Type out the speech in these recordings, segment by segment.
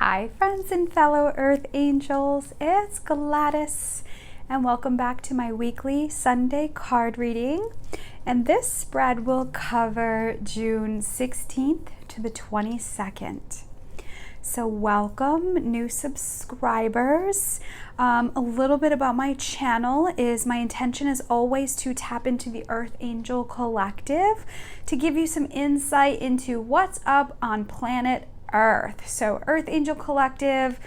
Hi friends and fellow earth angels, it's Gladys and welcome back to my weekly Sunday card reading. And this spread will cover June 16th to the 22nd. So welcome new subscribers. A little bit about my channel is my intention is always to tap into the Earth Angel Collective to give you some insight into what's up on planet Earth. So Earth Angel Collective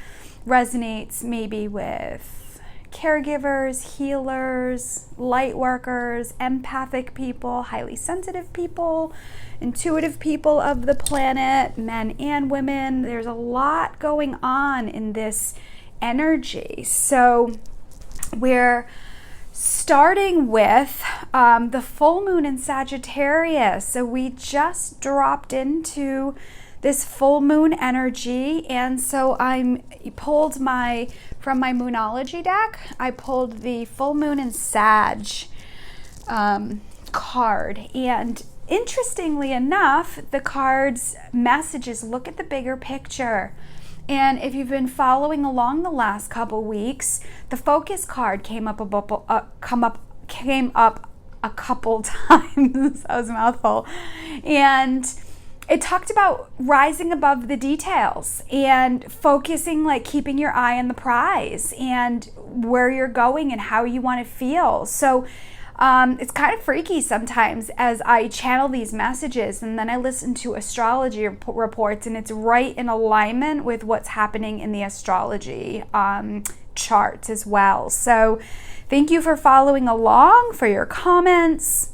resonates maybe with caregivers, healers, light workers, empathic people, highly sensitive people, intuitive people of the planet, men and women. There's a lot going on in this energy. So we're starting with the full moon in Sagittarius. So we just dropped into this full moon energy, and so I pulled from my Moonology deck, I pulled the full moon in Sag card. And interestingly enough, the card's messages look at the bigger picture. And if you've been following along the last couple weeks, the focus card came up a couple times. That was a mouthful. And it talked about rising above the details and focusing, like keeping your eye on the prize and where you're going and how you want to feel. So it's kind of freaky sometimes as I channel these messages and then I listen to astrology reports and it's right in alignment with what's happening in the astrology charts as well. So thank you for following along, for your comments,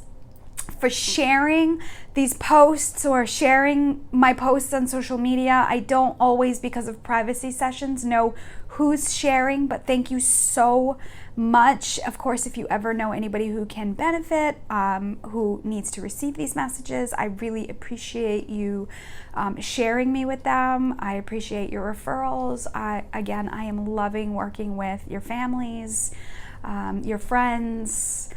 for sharing these posts or sharing my posts on social media. I don't always, because of privacy sessions, know who's sharing, but thank you so much. Of course, if you ever know anybody who can benefit, who needs to receive these messages, I really appreciate you sharing me with them. I appreciate your referrals. I am loving working with your families, your friends.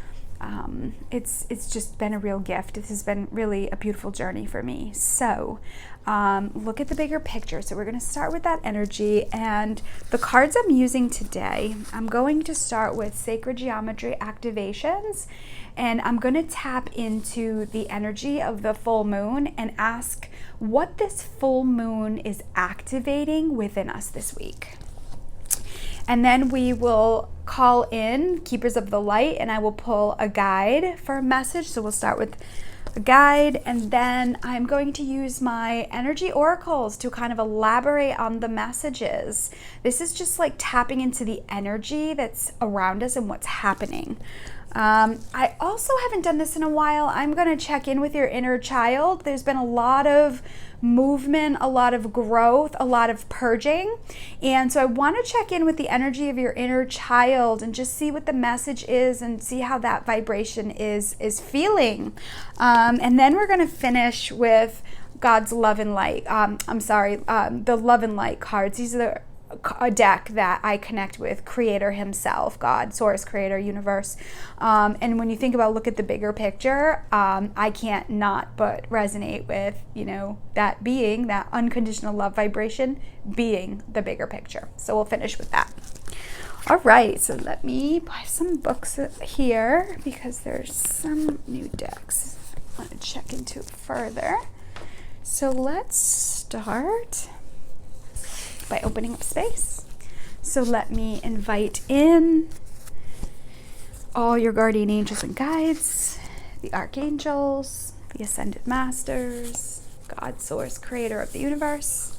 It's just been a real gift. This has been really a beautiful journey for me. So look at the bigger picture. So we're going to start with that energy, and the cards I'm using today, I'm going to start with sacred geometry activations, and I'm going to tap into the energy of the full moon and ask what this full moon is activating within us this week. And then we will call in Keepers of the Light, and I will pull a guide for a message. So we'll start with a guide, and then I'm going to use my energy oracles to kind of elaborate on the messages. This is just like tapping into the energy that's around us and what's happening. I also haven't done this in a while. I'm going to check in with your inner child. There's been a lot of movement, a lot of growth, a lot of purging. And so I want to check in with the energy of your inner child and just see what the message is and see how that vibration is feeling. And then we're going to finish with God's love and light. The love and light cards. These are a deck that I connect with Creator himself, God, Source, Creator, Universe. And when you think about, look at the bigger picture, I can't not but resonate with, that being, that unconditional love vibration being the bigger picture. So we'll finish with that. All right, so let me buy some books here because there's some new decks I want to check into further. So let's start by opening up space. So let me invite in all your guardian angels and guides, the archangels, the ascended masters, God, Source, Creator of the universe,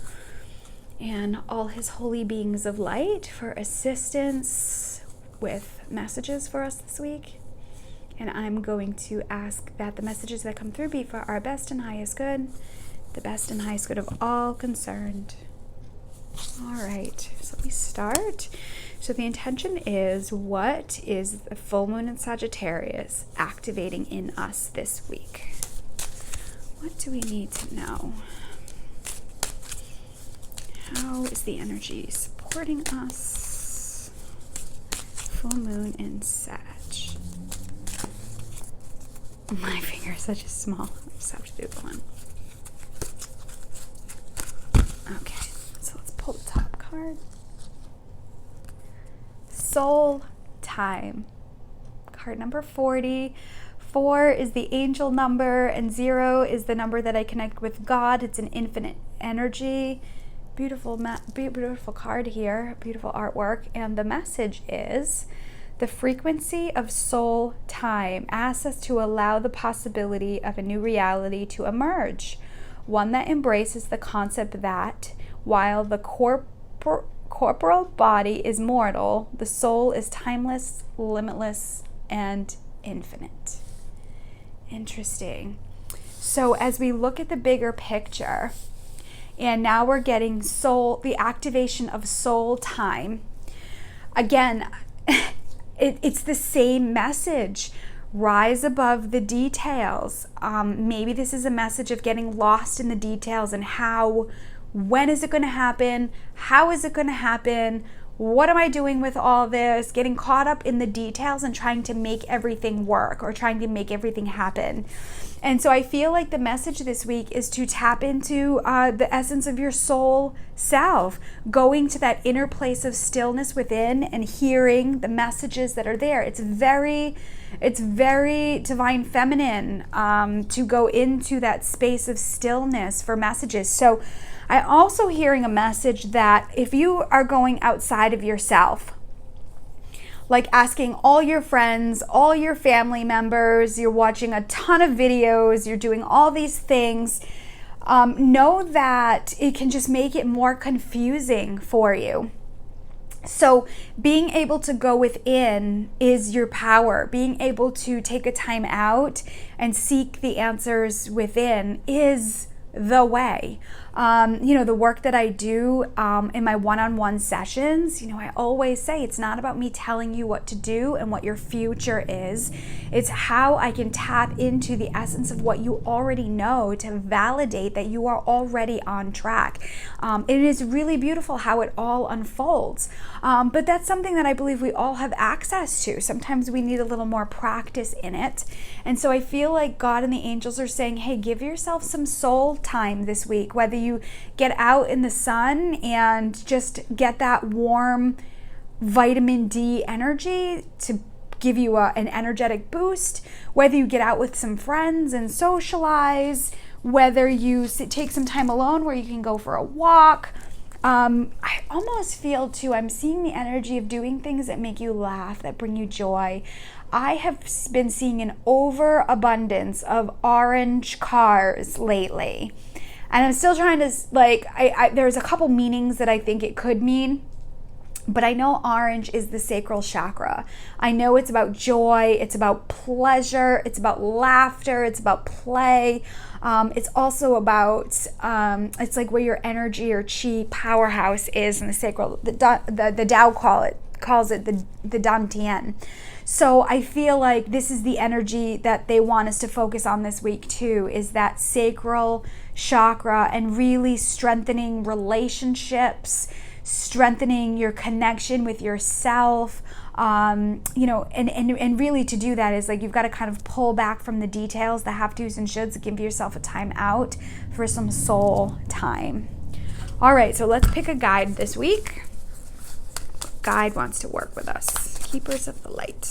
and all his holy beings of light for assistance with messages for us this week. And I'm going to ask that the messages that come through be for our best and highest good, the best and highest good of all concerned. All right, so let me start. So the intention is, what is the full moon in Sagittarius activating in us this week? What do we need to know? How is the energy supporting us? Full moon in Sag. My finger is such a small. I just have to do one. Okay, so let's pull the top card? Soul time. Card number 40. 4 is the angel number, and 0 is the number that I connect with God. It's an infinite energy. Beautiful card here, beautiful artwork. And the message is, the frequency of soul time asks us to allow the possibility of a new reality to emerge, one that embraces the concept that while the corporal body is mortal, the soul is timeless, limitless, and infinite. Interesting. So as we look at the bigger picture, and now we're getting the activation of soul time. Again, it's the same message. Rise above the details. Maybe this is a message of getting lost in the details and when is it going to happen? How is it going to happen? What am I doing with all this? Getting caught up in the details and trying to make everything work or trying to make everything happen. And so I feel like the message this week is to tap into the essence of your soul self, going to that inner place of stillness within and hearing the messages that are there. It's very divine feminine to go into that space of stillness for messages. So I'm also hearing a message that if you are going outside of yourself, like asking all your friends, all your family members, you're watching a ton of videos, you're doing all these things, know that it can just make it more confusing for you. So being able to go within is your power. Being able to take a time out and seek the answers within is the way. The work that I do in my one-on-one sessions, I always say it's not about me telling you what to do and what your future is. It's how I can tap into the essence of what you already know to validate that you are already on track. It is really beautiful how it all unfolds. But that's something that I believe we all have access to. Sometimes we need a little more practice in it. And so I feel like God and the angels are saying, hey, give yourself some soul time this week, whether you get out in the sun and just get that warm vitamin D energy to give you an energetic boost, whether you get out with some friends and socialize, whether you take some time alone where you can go for a walk. I almost feel too, I'm seeing the energy of doing things that make you laugh, that bring you joy. I have been seeing an overabundance of orange cars lately. And I'm still trying to, there's a couple meanings that I think it could mean, but I know orange is the sacral chakra. I know it's about joy, it's about pleasure, it's about laughter, it's about play. It's also about, it's like where your energy or chi powerhouse is in the sacral. The Tao calls it the Dantian. So I feel like this is the energy that they want us to focus on this week too, is that sacral chakra and really strengthening relationships, strengthening your connection with yourself, and really to do that is like you've got to kind of pull back from the details, the have to's and shoulds, give yourself a time out for some soul time. All right, so let's pick a guide this week. Guide wants to work with us. Keepers of the Light.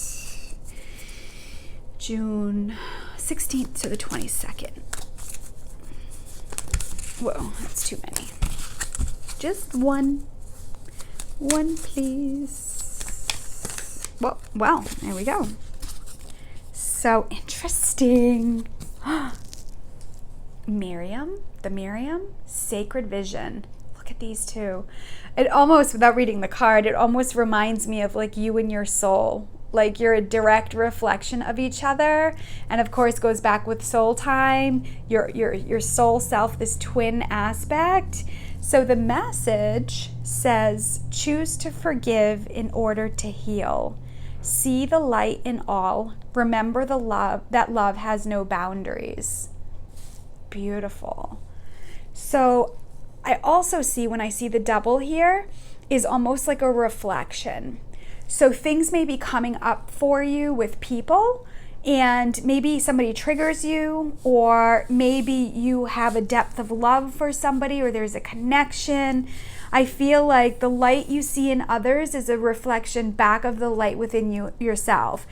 June 16th to the 22nd. Whoa, that's too many. Just one. One, please. Well, there we go. So interesting. Miriam, Sacred Vision. Look at these two. It almost, without reading the card, it almost reminds me of like you and your soul. Like you're a direct reflection of each other. And of course goes back with soul time, your soul self, this twin aspect. So the message says, choose to forgive in order to heal. See the light in all. Remember that love has no boundaries. Beautiful. So I also see, when I see the double here, is almost like a reflection. So things may be coming up for you with people, And maybe somebody triggers you, or maybe you have a depth of love for somebody, or there's a connection. I feel like the light you see in others is a reflection back of the light within you yourself.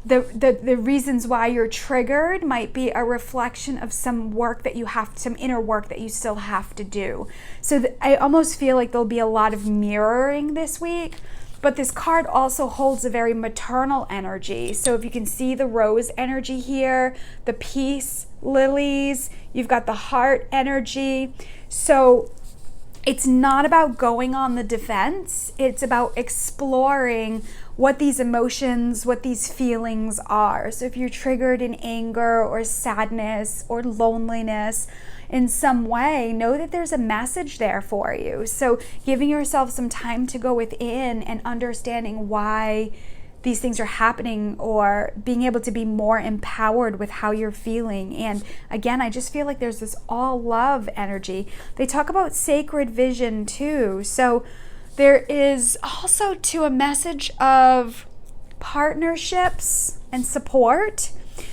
The reasons why you're triggered might be a reflection of some work that you have, some inner work that you still have to do. So I almost feel like there'll be a lot of mirroring this week. But this card also holds a very maternal energy. So if you can see the rose energy here, the peace lilies, you've got the heart energy. So it's not about going on the defense. It's about exploring what these emotions, what these feelings are. So if you're triggered in anger or sadness or loneliness in some way, know that there's a message there for you. So giving yourself some time to go within and understanding why these things are happening, or being able to be more empowered with how you're feeling. And again, I just feel like there's this all love energy. They talk about sacred vision too. So there is also too a message of partnerships and support.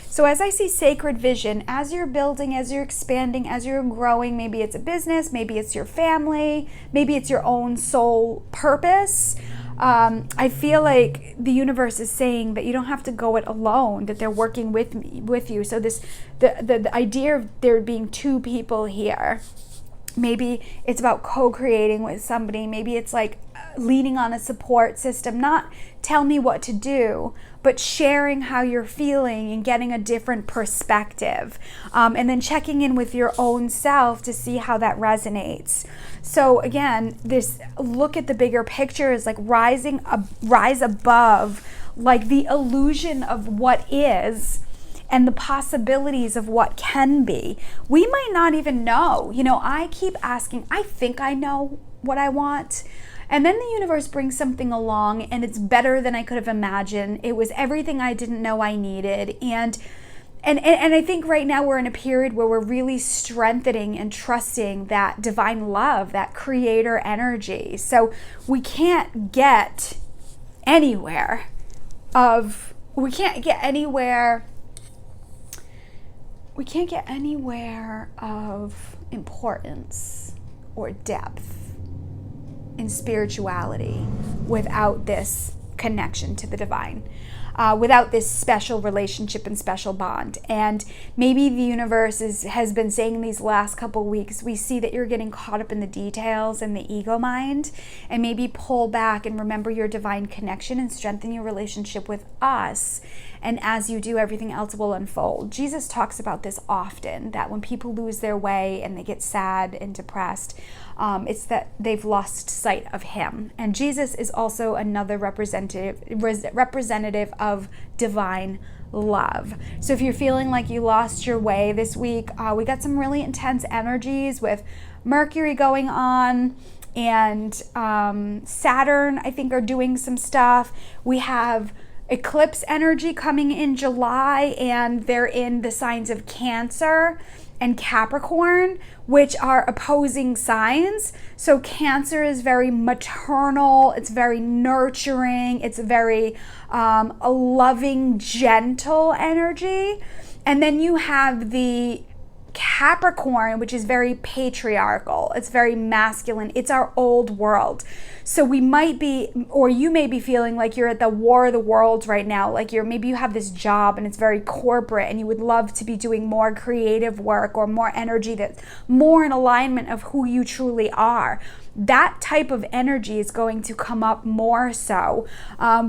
So as I see sacred vision, as you're building, as you're expanding, as you're growing, maybe it's a business, maybe it's your family, maybe it's your own soul purpose. I feel like the universe is saying that you don't have to go it alone, that they're working with you. So the idea of there being two people here, maybe it's about co-creating with somebody. Maybe it's like leaning on a support system, not tell me what to do, but sharing how you're feeling and getting a different perspective. And then checking in with your own self to see how that resonates. So again, this look at the bigger picture is like rise above like the illusion of what is and the possibilities of what can be. We might not even know. You know, I keep asking, I think I know what I want. And then the universe brings something along and it's better than I could have imagined. It was everything I didn't know I needed. And I think right now we're in a period where we're really strengthening and trusting that divine love, that creator energy. So we can't get anywhere of importance or depth in spirituality without this connection to the divine, without this special relationship and special bond. And maybe the universe has been saying these last couple weeks, we see that you're getting caught up in the details and the ego mind, and maybe pull back and remember your divine connection and strengthen your relationship with us. And as you do, everything else will unfold. Jesus talks about this often, that when people lose their way and they get sad and depressed, it's that they've lost sight of him. And Jesus is also another representative of divine love. So if you're feeling like you lost your way this week, we got some really intense energies with Mercury going on, and Saturn, I think, are doing some stuff. We have eclipse energy coming in July, and they're in the signs of Cancer and Capricorn, which are opposing signs. So Cancer is very maternal, it's very nurturing, it's very a loving, gentle energy. And then you have the Capricorn, which is very patriarchal, it's very masculine, it's our old world. So we might be, or you may be feeling like you're at the war of the worlds right now, like maybe you have this job and it's very corporate and you would love to be doing more creative work or more energy that's more in alignment of who you truly are. That type of energy is going to come up more so.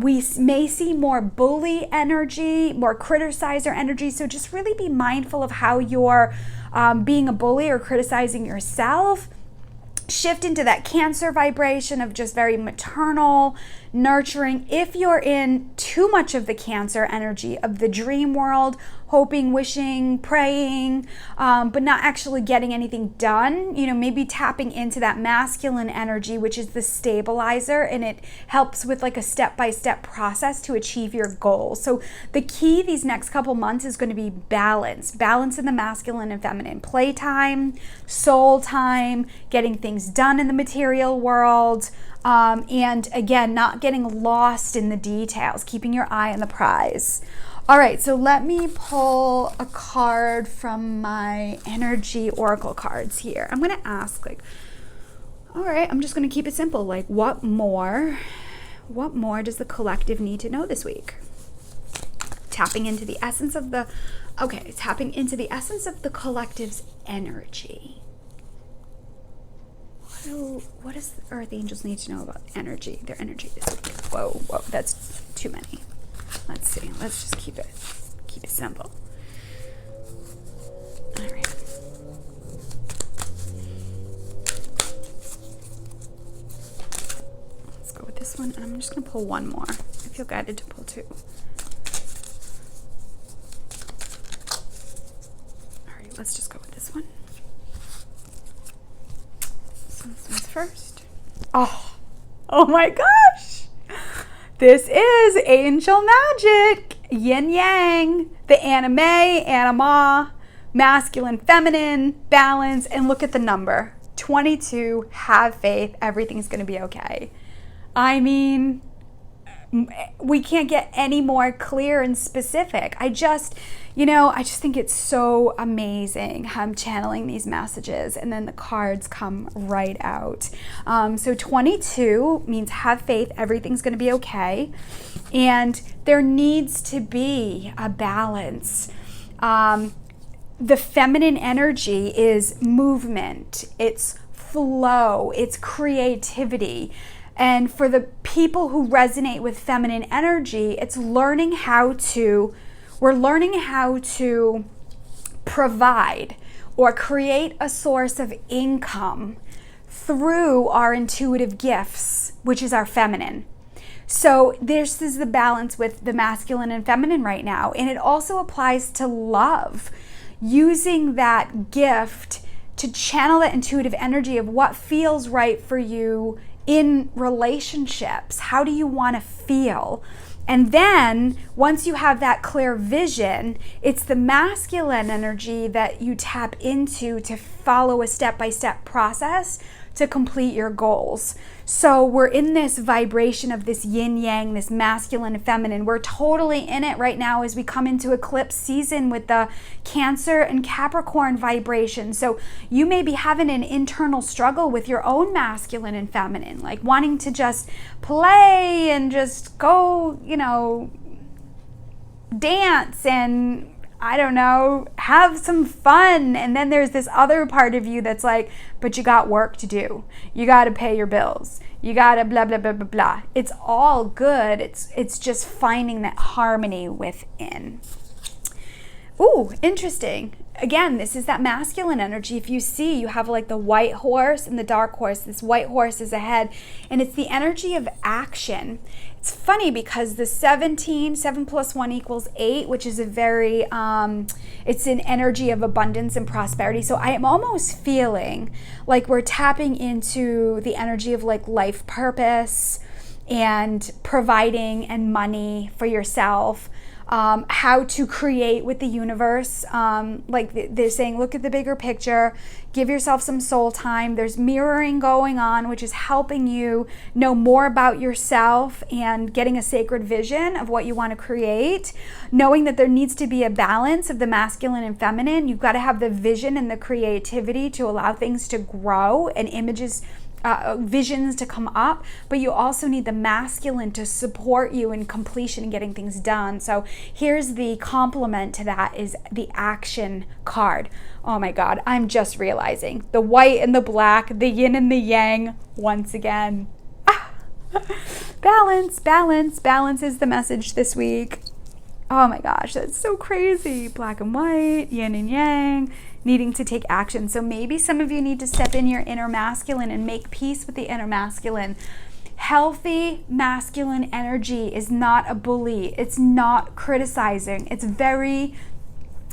We may see more bully energy, more criticizer energy. So just really be mindful of how you're being a bully or criticizing yourself. Shift into that Cancer vibration of just very maternal, nurturing. If you're in too much of the Cancer energy of the dream world, hoping, wishing, praying, but not actually getting anything done, maybe tapping into that masculine energy, which is the stabilizer, and it helps with like a step-by-step process to achieve your goals. So the key these next couple months is going to be balance in the masculine and feminine, playtime, soul time, getting things done in the material world, and again, not getting lost in the details, keeping your eye on the prize. All right, so let me pull a card from my energy oracle cards here. I'm going to ask, like, all right, I'm just going to keep it simple. Like, what more does the collective need to know this week? Tapping into the essence of the collective's energy. What does the earth angels need to know about energy, their energy this week? Whoa, that's too many. Let's see. Let's just keep it simple. All right. Let's go with this one, and I'm just going to pull one more. I feel guided to pull two. All right, let's just go with this one. So this one's first. Oh my gosh! This is angel magic, yin yang, the anime, anima, masculine, feminine, balance, and look at the number, 22, have faith, everything's going to be okay. I mean, we can't get any more clear and specific. I just think it's so amazing how I'm channeling these messages, and then the cards come right out. So 22 means have faith, everything's going to be okay. And there needs to be a balance. The feminine energy is movement, it's flow, it's creativity. And for the people who resonate with feminine energy, it's we're learning how to provide or create a source of income through our intuitive gifts, which is our feminine. So this is the balance with the masculine and feminine right now. And it also applies to love, using that gift to channel that intuitive energy of what feels right for you in relationships. How do you want to feel? And then once you have that clear vision, it's the masculine energy that you tap into to follow a step-by-step process to complete your goals. So we're in this vibration of this yin yang, this masculine and feminine. We're totally in it right now as we come into eclipse season with the Cancer and Capricorn vibration. So you may be having an internal struggle with your own masculine and feminine, like wanting to just play and just go, dance and I don't know, have some fun. And then there's this other part of you that's like, but you got work to do. You got to pay your bills. You got to blah, blah, blah, blah, blah. It's all good. It's just finding that harmony within. Ooh, interesting. Again, this is that masculine energy. If you see, you have like the white horse and the dark horse. This white horse is ahead, and it's the energy of action. It's funny because the 7 plus 1 equals 8, which is a very, it's an energy of abundance and prosperity. So I am almost feeling like we're tapping into the energy of like life purpose and providing and money for yourself. How to create with the universe. Like they're saying, look at the bigger picture, give yourself some soul time. There's mirroring going on, which is helping you know more about yourself and getting a sacred vision of what you want to create. Knowing that there needs to be a balance of the masculine and feminine. You've got to have the vision and the creativity to allow things to grow and visions to come up, but you also need the masculine to support you in completion and getting things done. So here's the complement to that is the action card. Oh my God, I'm just realizing the white and the black, the yin and the yang once again. Balance, balance, balance is the message this week. Oh my gosh, that's so crazy. Black and white, yin and yang, needing to take action. So maybe some of you need to step in your inner masculine and make peace with the inner masculine. Healthy masculine energy is not a bully. It's not criticizing. It's very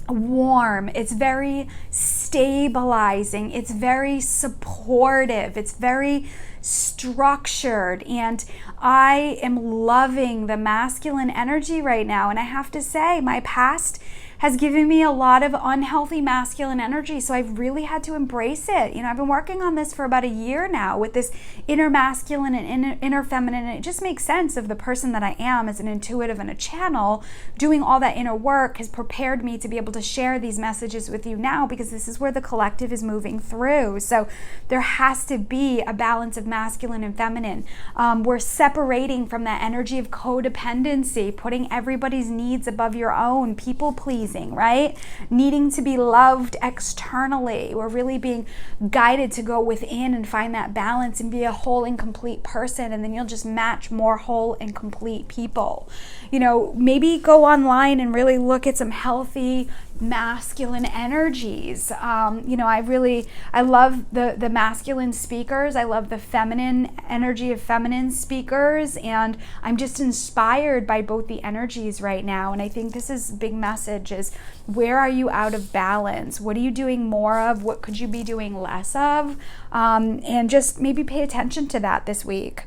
warm. It's very stabilizing. It's very supportive. It's very structured. And I am loving the masculine energy right now. And I have to say, my past has given me a lot of unhealthy masculine energy. So I've really had to embrace it. I've been working on this for about a year now with this inner masculine and inner feminine. And it just makes sense of the person that I am as an intuitive and a channel. Doing all that inner work has prepared me to be able to share these messages with you now, because this is where the collective is moving through. So there has to be a balance of masculine and feminine. We're separating from that energy of codependency, putting everybody's needs above your own, people pleasing, right? Needing to be loved externally. We're really being guided to go within and find that balance and be a whole and complete person, and then you'll just match more whole and complete people. Maybe go online and really look at some healthy masculine energies. I love the masculine speakers. I love the feminine energy of feminine speakers, and I'm just inspired by both the energies right now. And I think this is a big message: is where are you out of balance? What are you doing more of? What could you be doing less of? And just maybe pay attention to that this week.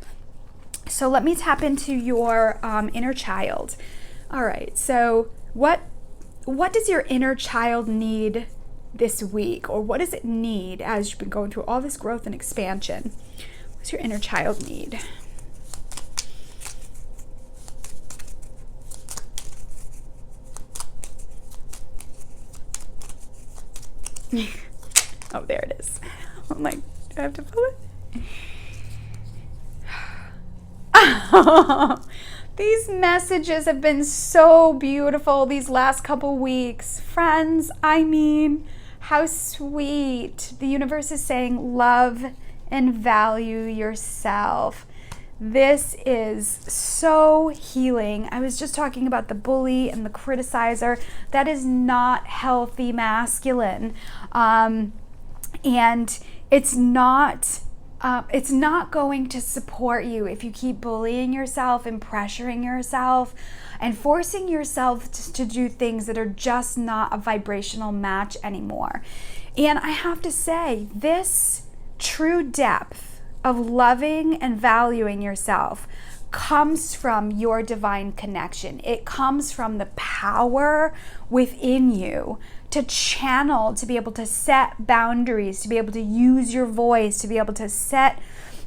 So let me tap into your inner child. All right, so what does your inner child need this week? Or what does it need as you've been going through all this growth and expansion? What does your inner child need? Oh, there it is. I'm like, do I have to pull it? These messages have been so beautiful these last couple weeks. Friends, how sweet. The universe is saying love and value yourself. This is so healing. I was just talking about the bully and the criticizer. That is not healthy masculine. And it's not going to support you if you keep bullying yourself and pressuring yourself and forcing yourself to do things that are just not a vibrational match anymore. And I have to say, this true depth of loving and valuing yourself comes from your divine connection. It comes from the power within you to channel, to be able to set boundaries, to be able to use your voice, to be able to set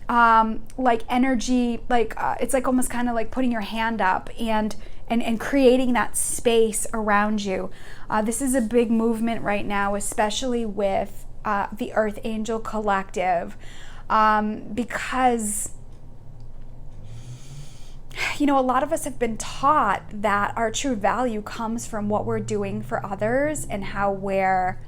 energy, it's like almost kind of like putting your hand up and creating that space around you. This is a big movement right now, especially with the Earth Angel Collective, because a lot of us have been taught that our true value comes from what we're doing for others and how we're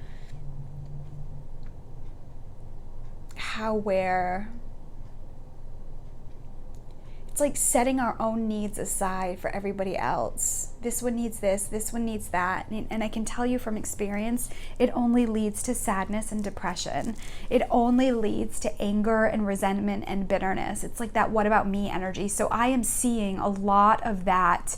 it's like setting our own needs aside for everybody else. This one needs this one needs that. And I can tell you from experience, it only leads to sadness and depression. It only leads to anger and resentment and bitterness. It's like that what about me energy. So I am seeing a lot of that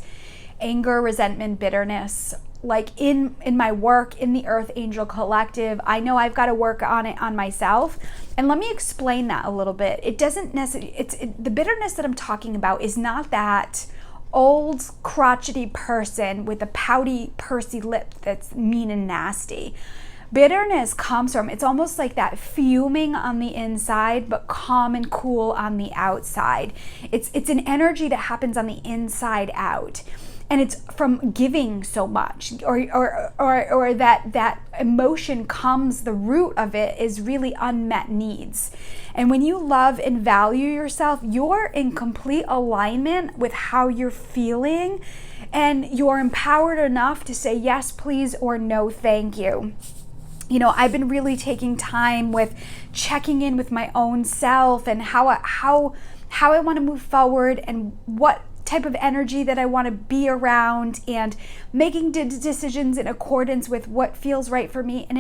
anger, resentment, bitterness, like in my work in the Earth Angel Collective. I know I've got to work on it on myself. And let me explain that a little bit. It doesn't necessarily, the bitterness that I'm talking about is not that old crotchety person with a pouty, pursy lip that's mean and nasty. Bitterness comes from, it's almost like that fuming on the inside, but calm and cool on the outside. It's an energy that happens on the inside out. And it's from giving so much, or that emotion comes, the root of it is really unmet needs. And when you love and value yourself, you're in complete alignment with how you're feeling, and you're empowered enough to say yes, please, or no, thank you. I've been really taking time with checking in with my own self and how I want to move forward and what type of energy that I want to be around, and making decisions in accordance with what feels right for me. And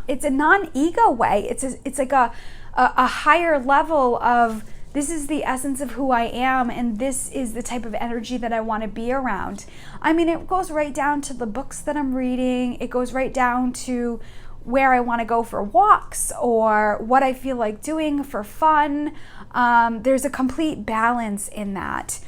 it's a non-ego way. It's like a higher level of, this is the essence of who I am, and this is the type of energy that I want to be around. It goes right down to the books that I'm reading. It goes right down to where I want to go for walks or what I feel like doing for fun. There's a complete balance in that.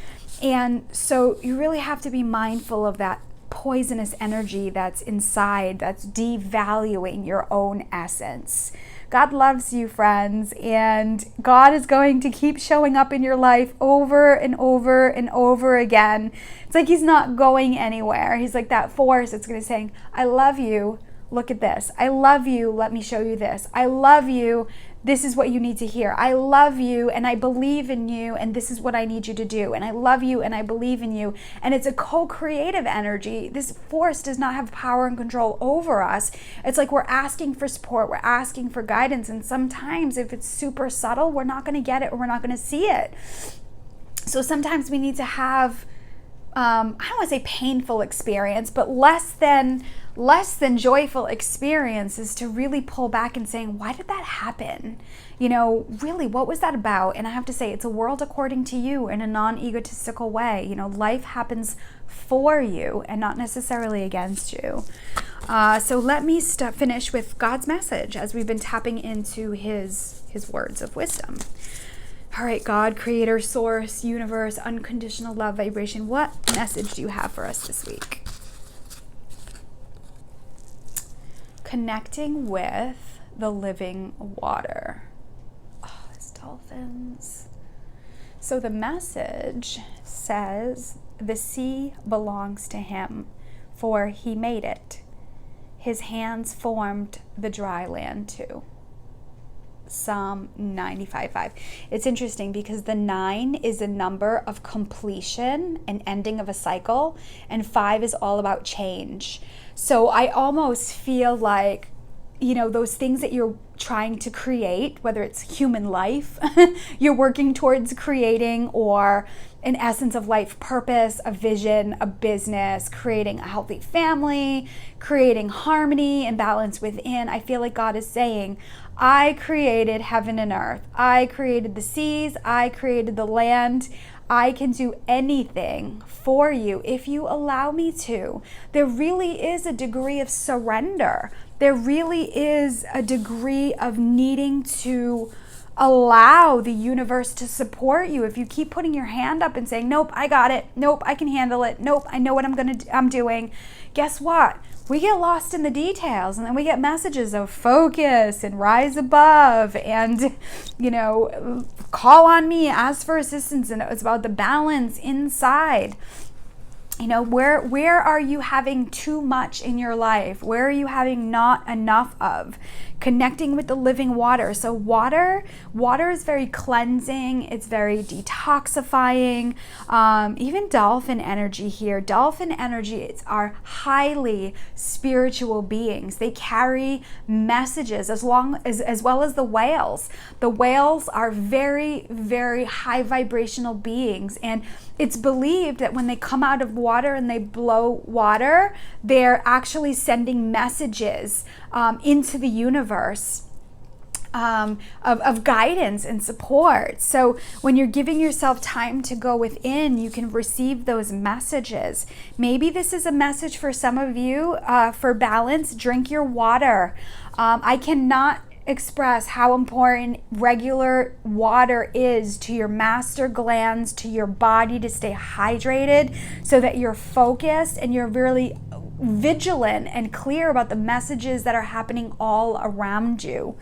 And so you really have to be mindful of that poisonous energy that's inside, that's devaluing your own essence. God loves you, friends, and God is going to keep showing up in your life over and over and over again. It's like he's not going anywhere. He's like that force that's going to say, I love you. Look at this. I love you. Let me show you this. I love you. This is what you need to hear. I love you and I believe in you and this is what I need you to do. And I love you and I believe in you. And it's a co-creative energy. This force does not have power and control over us. It's like we're asking for support. We're asking for guidance. And sometimes if it's super subtle, we're not going to get it or we're not going to see it. So sometimes we need to have, I don't want to say painful experience, but less than joyful experiences to really pull back and saying, why did that happen? Really, what was that about? And I have to say, it's a world according to you in a non-egotistical way. Life happens for you and not necessarily against you. So let me finish with God's message as we've been tapping into his words of wisdom. All right, God, creator, source, universe, unconditional love, vibration. What message do you have for us this week? Connecting with the living water. Oh, these dolphins. So the message says, the sea belongs to him, for he made it. His hands formed the dry land too. Psalm 95:5. It's interesting because the 9 is a number of completion and ending of a cycle, and 5 is all about change. So I almost feel like, those things that you're trying to create, whether it's human life, you're working towards creating, or an essence of life purpose, a vision, a business, creating a healthy family, creating harmony and balance within. I feel like God is saying, I created heaven and earth. I created the seas. I created the land. I can do anything for you if you allow me to. There really is a degree of surrender. There really is a degree of needing to allow the universe to support you. If you keep putting your hand up and saying, nope, I got it. Nope, I can handle it. Nope, I know what I'm doing. Guess what? We get lost in the details, and then we get messages of focus and rise above and, call on me, ask for assistance. And it's about the balance inside. Where are you having too much in your life? Where are you having not enough of? Connecting with the living water. So water is very cleansing. It's very detoxifying. Even dolphin energy here. Dolphin energy are highly spiritual beings. They carry messages as well as the whales. The whales are very, very high vibrational beings, and it's believed that when they come out of water and they blow water, they're actually sending messages into the universe of guidance and support. So when you're giving yourself time to go within, you can receive those messages. Maybe this is a message for some of you for balance. Drink your water. I cannot express how important regular water is to your master glands, to your body, to stay hydrated so that you're focused and you're really vigilant and clear about the messages that are happening all around you.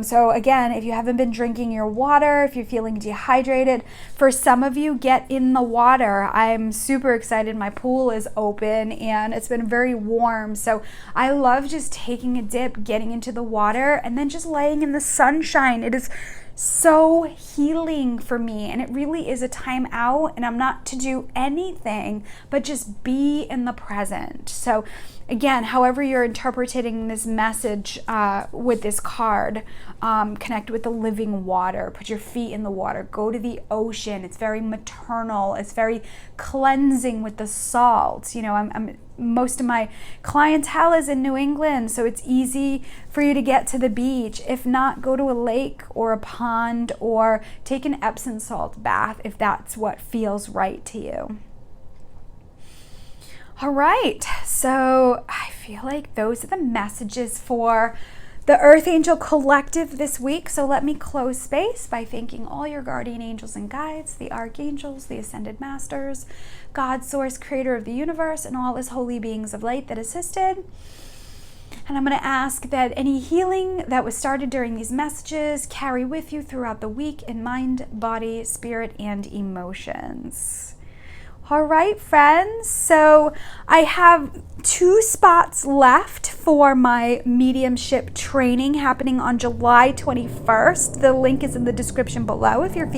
So again, if you haven't been drinking your water, if you're feeling dehydrated, for some of you, get in the water. I'm super excited. My pool is open and it's been very warm. So I love just taking a dip, getting into the water, and then just laying in the sunshine. It is so healing for me, and it really is a time out, and I'm not to do anything but just be in the present. So again, however you're interpreting this message with this card, connect with the living water, put your feet in the water, go to the ocean. It's very maternal. It's very cleansing with the salt. Most of my clientele is in New England, so it's easy for you to get to the beach. If not, go to a lake or a pond or take an Epsom salt bath if that's what feels right to you. All right, so I feel like those are the messages for the Earth Angel Collective this week. So let me close space by thanking all your guardian angels and guides, the archangels, the ascended masters, God, source, creator of the universe, and all his holy beings of light that assisted. And I'm going to ask that any healing that was started during these messages carry with you throughout the week in mind, body, spirit, and emotions. All right, friends. So I have 2 spots left for my mediumship training happening on July 21st. The link is in the description below if you're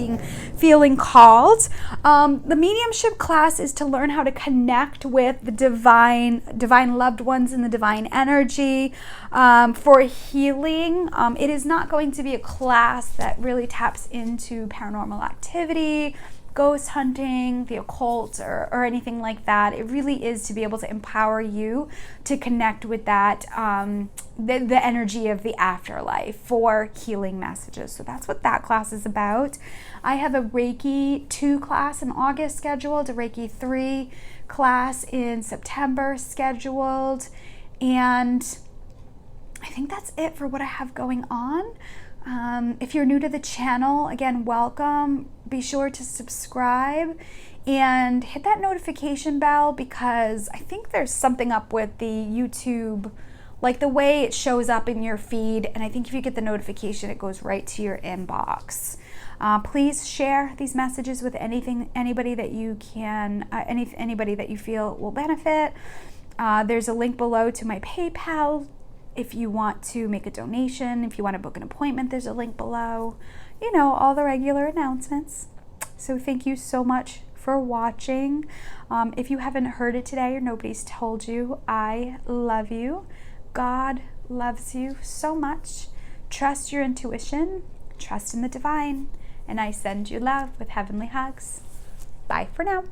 feeling called. The mediumship class is to learn how to connect with the divine loved ones and the divine energy for healing. It is not going to be a class that really taps into paranormal activity, ghost hunting, the occult, or anything like that. It really is to be able to empower you to connect with that, the energy of the afterlife for healing messages. So that's what that class is about. I have a Reiki 2 class in August scheduled, a Reiki 3 class in September scheduled, and I think that's it for what I have going on. If you're new to the channel, again, welcome. Be sure to subscribe and hit that notification bell, because I think there's something up with the YouTube, like the way it shows up in your feed, and I think if you get the notification, it goes right to your inbox. Please share these messages with anybody that you can, anybody that you feel will benefit. There's a link below to my PayPal. If you want to make a donation, if you want to book an appointment, there's a link below. You know, all the regular announcements. So thank you so much for watching. If you haven't heard it today or nobody's told you, I love you. God loves you so much. Trust your intuition. Trust in the divine. And I send you love with heavenly hugs. Bye for now.